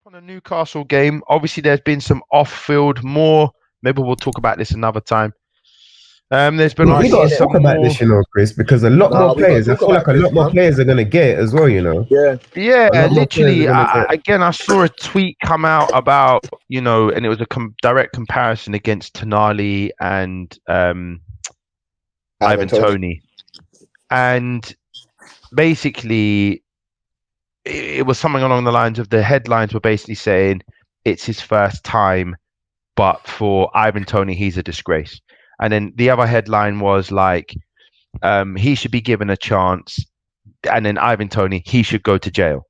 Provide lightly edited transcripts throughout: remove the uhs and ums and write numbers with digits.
On a Newcastle game, obviously there's been some off-field more. Maybe we'll talk about this another time. There's been We obviously got to some talk about more. this, Chris, because a lot more we got to players. I talk feel like about a Chris, lot more man. players are gonna get it as well. Yeah. Yeah, A lot more players literally. are gonna get. Again, I saw a tweet come out about and it was a direct comparison against Tonali and Ivan Toney, and basically it was something along the lines of the headlines were basically saying it's his first time, but for Ivan Toney, he's a disgrace. And then the other headline was like, he should be given a chance. And then Ivan Toney, he should go to jail.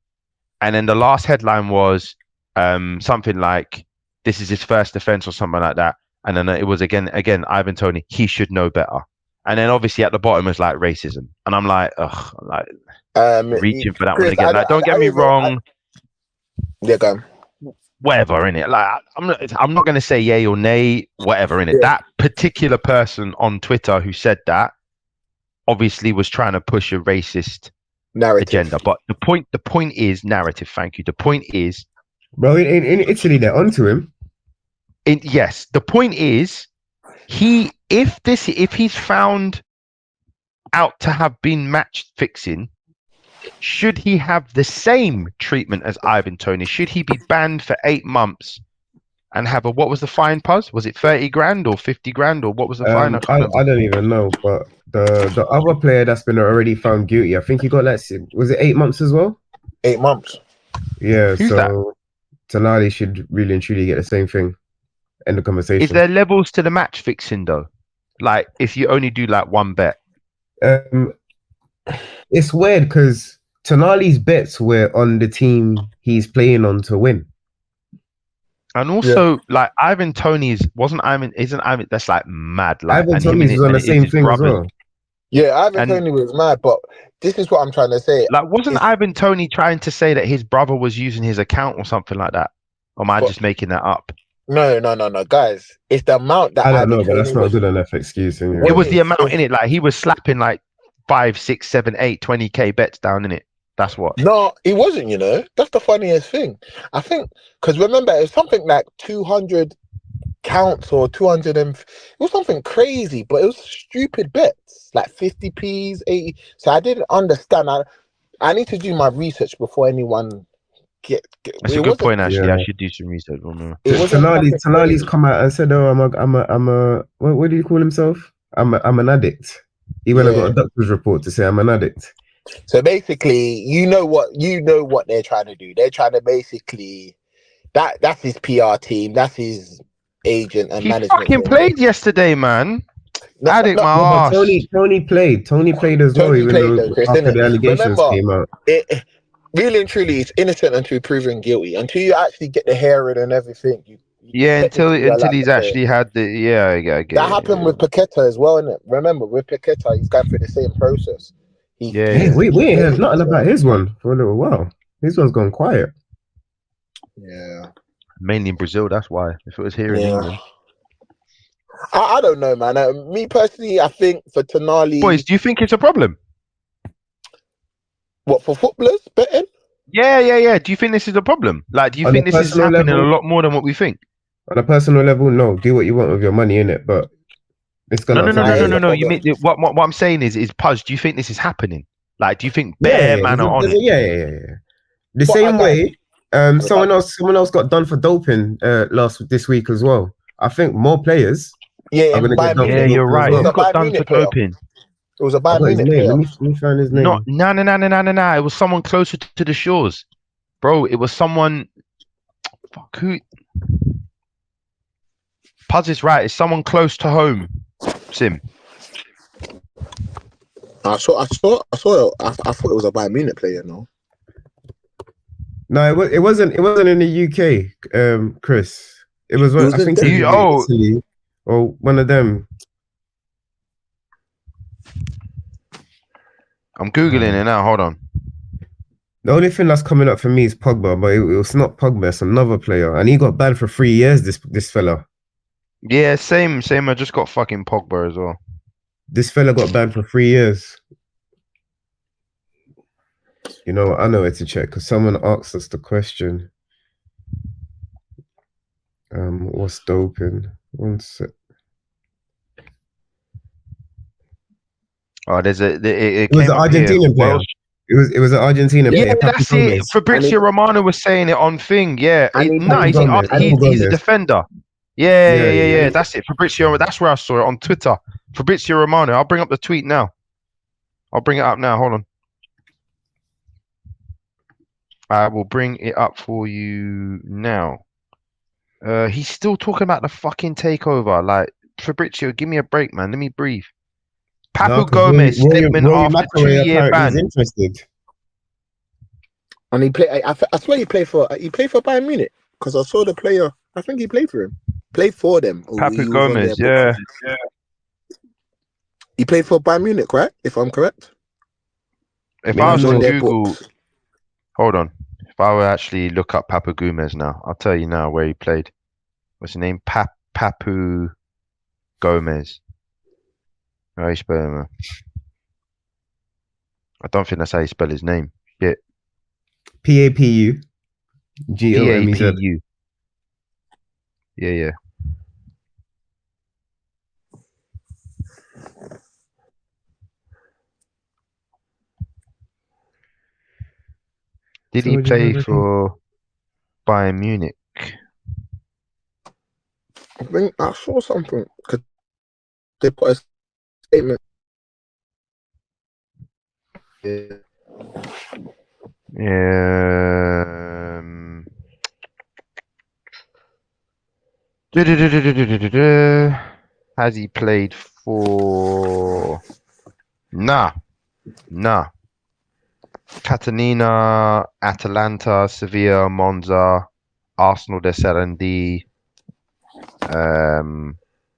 And then the last headline was something like, this is his first offense or something like that. And then it was again, Ivan Toney, he should know better. And then obviously at the bottom was like racism. And I'm like, ugh, like reaching for that Chris, one again. Like, don't get me wrong. Yeah, go on. Whatever in it, like I'm not going to say yay or nay, whatever in it. Yeah. That particular person on Twitter who said that obviously was trying to push a racist Narrative agenda. But the point is narrative. Thank you. The point is, bro, in Italy they're onto him. Yes, the point is, if he's found out to have been match fixing, should he have the same treatment as Ivan Toney? Should he be banned for 8 months and have what was the fine, Puz? Was it 30 grand or 50 grand or what was the fine? I don't even know, but the other player that's been already found guilty, I think he got was it 8 months as well? 8 months. Yeah, Who's so Tonali should really and truly get the same thing. End of conversation. Is there levels to the match fixing though? Like if you only do like one bet? It's weird because Tonali's bets were on the team he's playing on to win. And also, like Ivan Toney's isn't Ivan? That's like mad. Like Ivan Toney's was on the same thing as well. Yeah, Ivan Toney was mad, but this is what I'm trying to say. Like, wasn't Ivan Toney trying to say that his brother was using his account or something like that? Or am I just making that up? No, guys. It's the amount that I don't know, but that's not a good enough excuse. Anyway. It was the amount in it. Like he was slapping like 5, 6, 7, 8, 20k bets down in it. That's what. No, he wasn't. That's the funniest thing. I think because remember it was something like 200 counts or 200 and it was something crazy, but it was stupid bets like 50p's, 80. So I didn't understand. I need to do my research before anyone get. That's a good point. Actually, I should do some research. Tonali's come out and said, "Oh, I'm a what do you call himself? I'm an addict." He went and got a doctor's report to say I'm an addict. So basically, you know what they're trying to do. They're trying to basically that's his PR team, that's his agent and management. He fucking played yesterday, man. Addict my ass. Tony played as well, even though after the allegations came out. Really and truly, it's innocent until proven guilty. Until you actually get the hearing and everything. Until he's actually had the that happened with Paqueta as well, innit? Remember, with Paqueta, he's going through the same process. We ain't heard nothing about his one for a little while. His one's gone quiet. Yeah. Mainly in Brazil, that's why. If it was here in England. I don't know, man. Me personally, I think for Tonali... Boys, do you think it's a problem? What, for footballers betting? Yeah. Do you think this is a problem? Like, do you think this is happening a lot more than what we think? On a personal level, no. Do what you want with your money, innit? But it's gonna... No. You mean what I'm saying is Puz, do you think this is happening? Like, do you think man are on it? Yeah. The same way, someone else got done for doping this week as well. I think more players are going to get done. Yeah, you're right. Who got done for doping? It was a Bayern Munich player. Let me find his name. No. It was someone closer to the shores, bro. It was someone. Fuck who? Puz is right. It's someone close to home. Sim. I thought it was a Bayern Munich player. No, it wasn't in the UK. Chris, it was one. I think Italy or one of them. I'm googling it now. Hold on. The only thing that's coming up for me is Pogba, but it was not Pogba. It's another player, and he got banned for 3 years. This fella. Yeah, same. I just got fucking Pogba as well. This fella got banned for 3 years. You know, I know where to check because someone asked us the question. What's doping? One sec. Oh, there's a. It was came an up here. Argentinian player. Welsh. It was an Argentinian Yeah, player. Papu that's it. Gomez. Fabrizio Romano was saying it on thing. Yeah, Papu Gomez. Papu he's a Gomez. defender. Yeah. Yeah. That's it. Fabrizio. That's where I saw it on Twitter. Fabrizio Romano. I'll bring up the tweet now. I'll bring it up now. Hold on. I will bring it up for you now. He's still talking about the fucking takeover. Like, Fabrizio, give me a break, man. Let me breathe. No, Papu 'cause Gomez statement Rory after McIlroy 2-year apparently is ban. interested. And he played. I swear he played for Bayern Munich because I saw the player. I think he played for him. Played for them. Or Papu he was on their Gomez, yeah. He played for Bayern Munich, right? If I'm correct. If Maybe I was on to their Google, books. hold on. If I would actually look up Papu Gomez now, I'll tell you now where he played. What's his name? Papu Gomez. How you spell him? I don't think that's how you spell his name. Shit. PAPU GOMEZ. PAPU. Yeah. Did he play for Bayern Munich? I think I saw something. They put a statement. Has he played for? Nah. Catalina, Atalanta, Sevilla, Monza, Arsenal de Sarandí.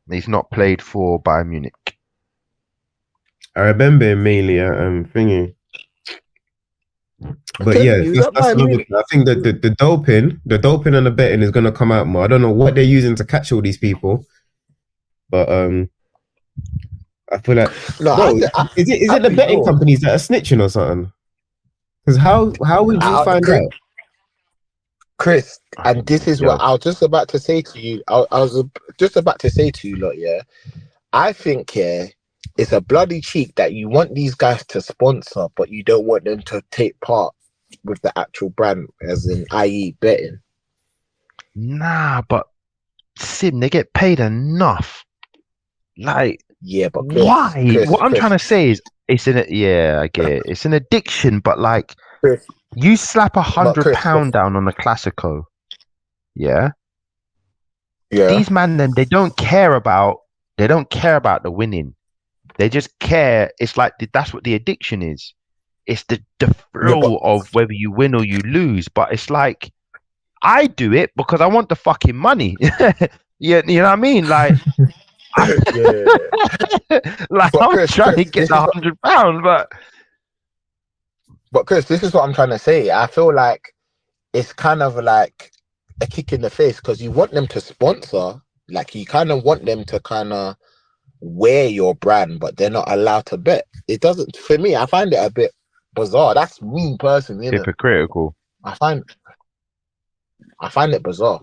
He's not played for Bayern Munich. I remember him mainly at thingy. But yeah, that's another thing. I think that the doping and the betting is gonna come out more. I don't know what they're using to catch all these people, but I feel like is it the betting companies that are snitching or something? Because how would you find out? Chris, and this is what I was just about to say to you. I was just about to say to you, lot, yeah. I think, yeah, it's a bloody cheek that you want these guys to sponsor, but you don't want them to take part with the actual brand, as in, i.e., betting. Nah, but Sim, they get paid enough. Like, yeah, but why? What I'm trying to say is, I get it. It's an addiction, but like, you slap £100 down on a Classico, yeah. These men, then they don't care about the winning. They just care. It's like that's what the addiction is. It's the thrill of whether you win or you lose. But it's like, I do it because I want the fucking money. Yeah, you know what I mean? Like, like I'm trying to get the £100, but Chris, this is what I'm trying to say. I feel like it's kind of like a kick in the face because you want them to sponsor, like you kind of want them to kind of wear your brand, but they're not allowed to bet. It doesn't, for me, I find it a bit bizarre. That's me personally. Hypocritical. I find it bizarre.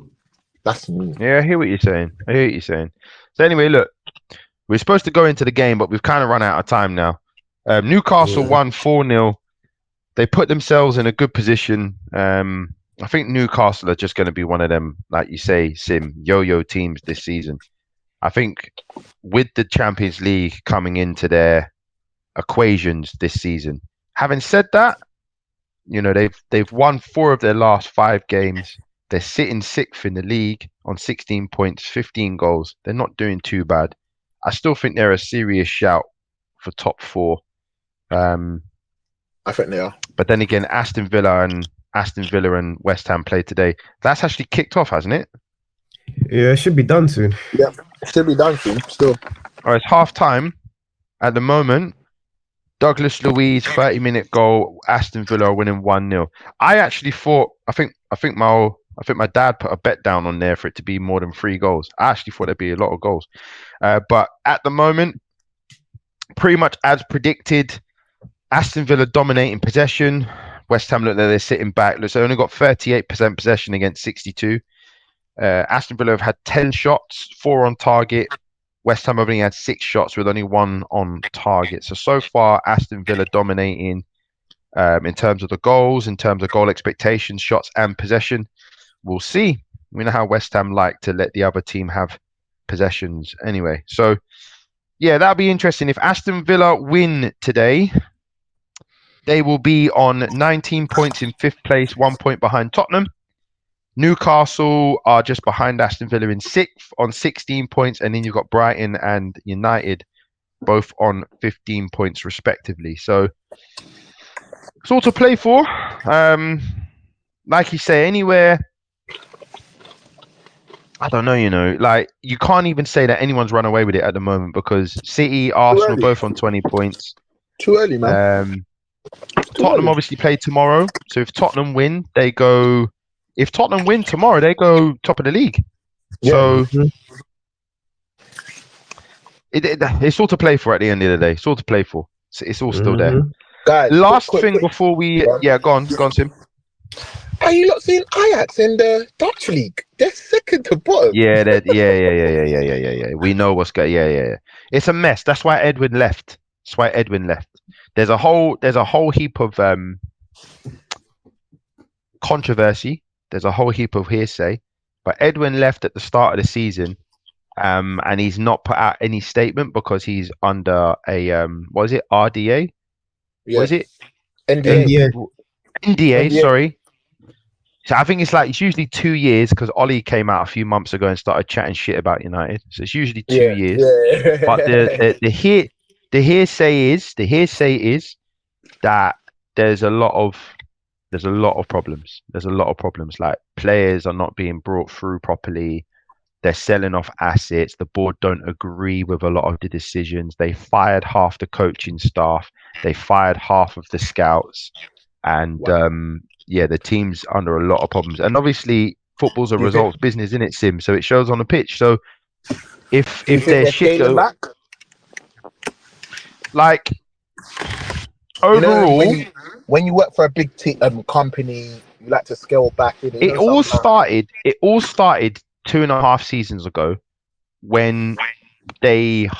That's me. Yeah, I hear what you're saying. So anyway, look, we're supposed to go into the game, but we've kind of run out of time now. Newcastle won 4-0. They put themselves in a good position. I think Newcastle are just going to be one of them, like you say, Sim, yo-yo teams this season. I think with the Champions League coming into their equations this season. Having said that, you know, they've won 4 of their last 5 games. They're sitting 6th in the league on 16 points, 15 goals. They're not doing too bad. I still think they're a serious shout for top 4. I think they are. But then again, Aston Villa and West Ham played today. That's actually kicked off, hasn't it? Yeah, it should be done soon. Yeah, it should be done soon. Still. All right, it's half time at the moment. Douglas Luiz 30-minute goal. Aston Villa are winning 1-0. I actually thought. I think my dad put a bet down on there for it to be more than 3 goals. I actually thought there'd be a lot of goals. But at the moment, pretty much as predicted, Aston Villa dominating possession. West Ham look like they're sitting back. Look, they only got 38% possession against 62. Aston Villa have had 10 shots, 4 on target. West Ham have only had 6 shots with only 1 on target. So far, Aston Villa dominating in terms of the goals, in terms of goal expectations, shots and possession. We'll see. We know how West Ham like to let the other team have possessions anyway. So, yeah, that'll be interesting. If Aston Villa win today, they will be on 19 points in 5th place, 1 point behind Tottenham. Newcastle are just behind Aston Villa in 6th on 16 points. And then you've got Brighton and United both on 15 points respectively. So it's all to play for. Like you say, anywhere, I don't know, like you can't even say that anyone's run away with it at the moment because City, Arsenal both on 20 points. Too early, man. Tottenham obviously play tomorrow. So if Tottenham win, they go... If Tottenham win tomorrow, they go top of the league. So it's all to play for at the end of the day. It's all to play for. It's all still there. Guys, last thing before we... Yeah, go on, Sim. Are you not seeing Ajax in the Dutch league? They're second to bottom. Yeah. We know what's going. Yeah. It's a mess. That's why Edwin left. There's a whole heap of controversy. There's a whole heap of hearsay. But Edwin left at the start of the season, and he's not put out any statement because he's under a what is it? RDA? Yeah. What is it? NDA. Sorry. So I think it's usually 2 years because Ollie came out a few months ago and started chatting shit about United. So it's usually 2 years. Yeah. But the hearsay is that there's a lot of problems. There's a lot of problems. Like players are not being brought through properly. They're selling off assets. The board don't agree with a lot of the decisions. They fired half the coaching staff. They fired half of the scouts. And the team's under a lot of problems. And obviously, football's a results business, isn't it, Sim? So it shows on the pitch. So if there's shit go back, like overall, when you work for a big company, you like to scale back. It all started 2.5 seasons ago when they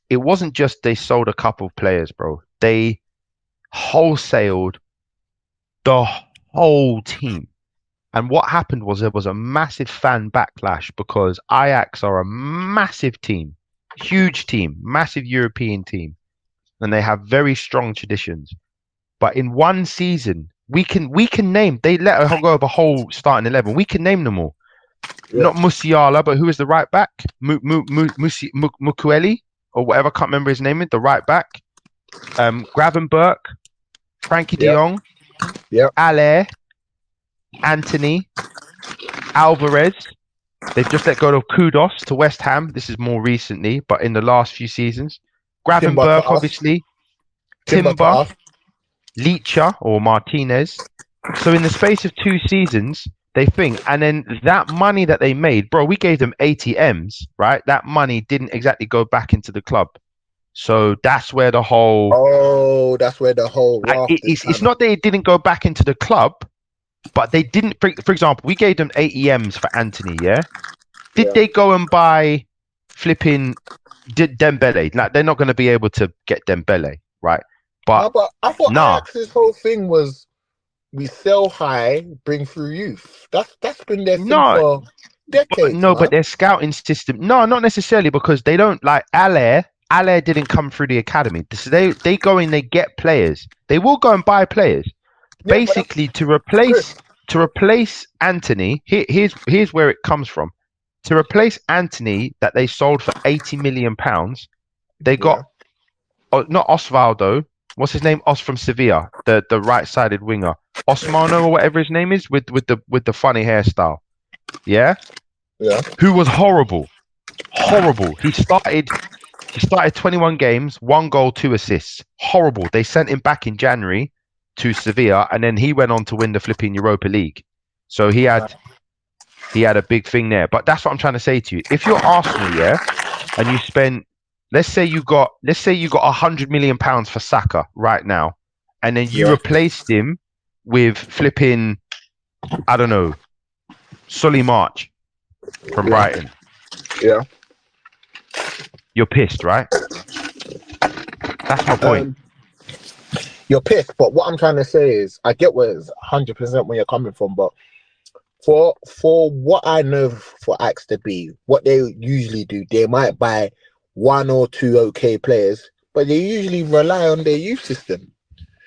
it wasn't just they sold a couple of players, bro. They wholesaled the whole team. And what happened was there was a massive fan backlash because Ajax are a massive team, huge team, massive European team, and they have very strong traditions. But in one season, we can name, they let her go of a whole starting 11. We can name them all. Yeah. Not Musiala, but who is the right back? Mukueli or whatever, I can't remember his name, the right back. Gravenberch, Frankie de Jong, Aller, Anthony, Alvarez. They've just let go of Kudos to West Ham. This is more recently, but in the last few seasons. Gravenberch, obviously. Timber, Licha or Martinez. So in the space of 2 seasons, they think, and then that money that they made, bro, we gave them ATMs, right? That money didn't exactly go back into the club. So that's where the whole... it's not that it didn't go back into the club, but they didn't... For example, we gave them AEMs for Anthony, yeah? Did they go and buy flipping Dembele? Like, they're not going to be able to get Dembele, right? But I thought Ajax's whole thing was we sell high, bring through youth. That's been their thing for decades. But their scouting system... No, not necessarily, because they don't... Like, Aller didn't come through the academy. So they go in, they get players. They will go and buy players. Basically, to replace Anthony, here's where it comes from. To replace Anthony that they sold for £80 million, they got not Osvaldo. What's his name? From Sevilla, the right-sided winger, Osmano or whatever his name is, with the funny hairstyle. Yeah. Who was horrible. He started 21 games, 1 goal, 2 assists. Horrible. They sent him back in January to Sevilla, and then he went on to win the flipping Europa League. So he had a big thing there. But that's what I'm trying to say to you. If you're Arsenal, and you spend, let's say you got £100 million for Saka right now, and then you replaced him with flipping, I don't know, Solly March from Brighton. Yeah. You're pissed, right? That's my point. You're pissed, but what I'm trying to say is, I get where it's 100% where you're coming from, but for what I know for Axe to be, what they usually do, they might buy 1 or 2 okay players, but they usually rely on their youth system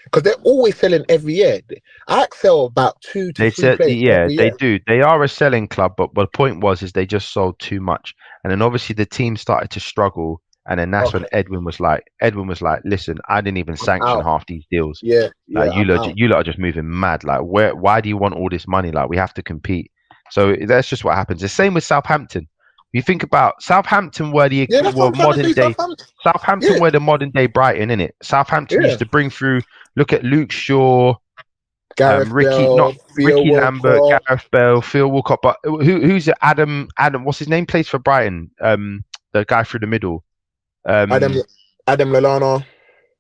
because they're always selling every year. Axe sell about 2 to 3 players every They year. do. They are a selling club, but the point is they just sold too much, and then obviously the team started to struggle, and then that's when Edwin was like, listen, I didn't even sanction half these deals. Yeah, Like you lot are just moving mad. Like why do you want all this money? Like we have to compete. So that's just what happens. The same with Southampton. You think about Southampton were modern day Southampton were the modern day Brighton, innit? Southampton used to bring through. Look at Luke Shaw, Ricky Lambert, Gareth Bale, Phil Walcott. But who's it? Adam, what's his name? Plays for Brighton. The guy through the middle. Adam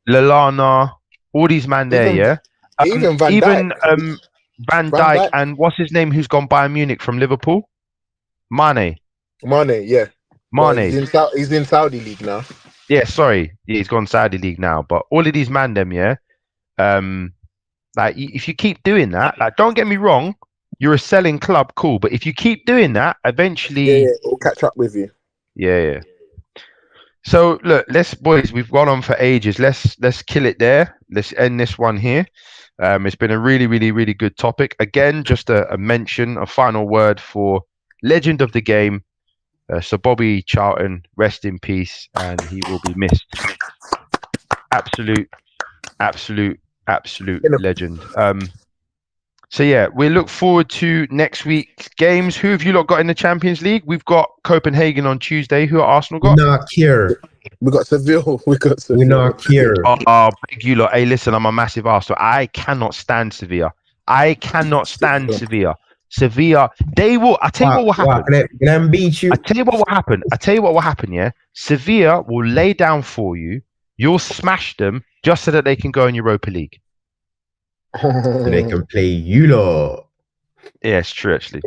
Lallana. All these man there, yeah. Even Van Dijk. Van Dijk and what's his name? Who's gone Bayern Munich from Liverpool? Mane, yeah. Mane. He's in Saudi League now. Yeah, sorry. Yeah, he's gone Saudi League now. But all of these man them, yeah. Like if you keep doing that, like don't get me wrong, you're a selling club, cool. But if you keep doing that, eventually it'll catch up with you. Yeah. So look, boys, we've gone on for ages. Let's kill it there. Let's end this one here. It's been a really, really, really good topic. Again, just a mention, a final word for legend of the game, Sir Bobby Charlton. Rest in peace, and he will be missed. Absolute legend. So yeah, we look forward to next week's games. Who have you lot got in the Champions League? We've got Copenhagen on Tuesday. Who are Arsenal got? Not here. We got Seville. We're not here. Oh, big you lot. Hey, listen, I'm a massive Arsenal. I cannot stand Sevilla. Sevilla, they will. I tell you what will happen. Let beat you. I tell you what will happen. Yeah, Sevilla will lay down for you. You'll smash them just so that they can go in Europa League. So they can play you lot. Yeah, it's true actually.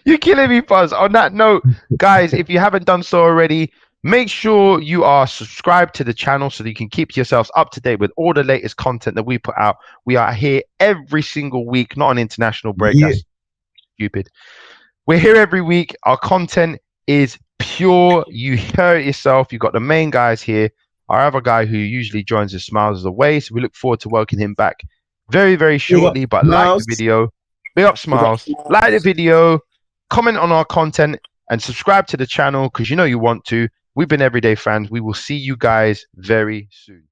You're killing me, Puz. On that note, guys, if you haven't done so already, make sure you are subscribed to the channel so that you can keep yourselves up to date with all the latest content that we put out. We are here every single week, not an international break. Yeah. That's stupid. We're here every week. Our content is pure. You hear it yourself. You've got the main guys here. Our other guy who usually joins us, Smilez, is away. So we look forward to welcoming him back very, very shortly. But like the video. Big up Smilez. Like the video. Comment on our content. And subscribe to the channel because you know you want to. We've been Everyday Fans. We will see you guys very soon.